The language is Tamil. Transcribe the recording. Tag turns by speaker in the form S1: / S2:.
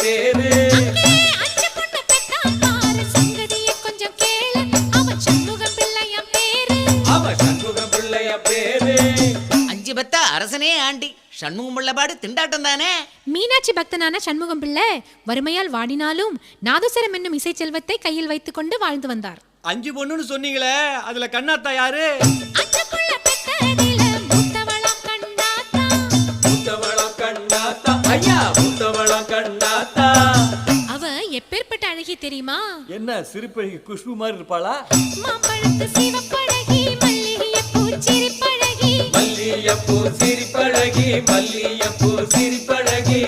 S1: பேரு
S2: அரசனே ஆண்டி சண்முகம் பிள்ளை பாடு திண்டாட்டம் தானே.
S3: மீனாட்சி பக்தனான சண்முகம் பிள்ளை வறுமையால் வாடினாலும் நாதஸ்வரம் என்னும் இசை செல்வத்தை கையில் வைத்துக் கொண்டு வாழ்ந்து வந்தார்.
S1: 5 பொண்ணுன்னு சொன்னீங்களே, அதுல கண்ணாத்தா யாரு?
S3: அவ எப்பேற்பட்ட அழகி தெரியுமா?
S1: என்ன சிரிப்பழகி குஷ்பு மாதிரி இருப்பாளா?
S3: மாம்பழத்து சிவப்பழகி மல்லிகைப்பூ சிரிப்பழகி
S1: மல்லிகைப்பூ சிரிப்பழகி மல்லிகைப்பூ சிரிப்பழகி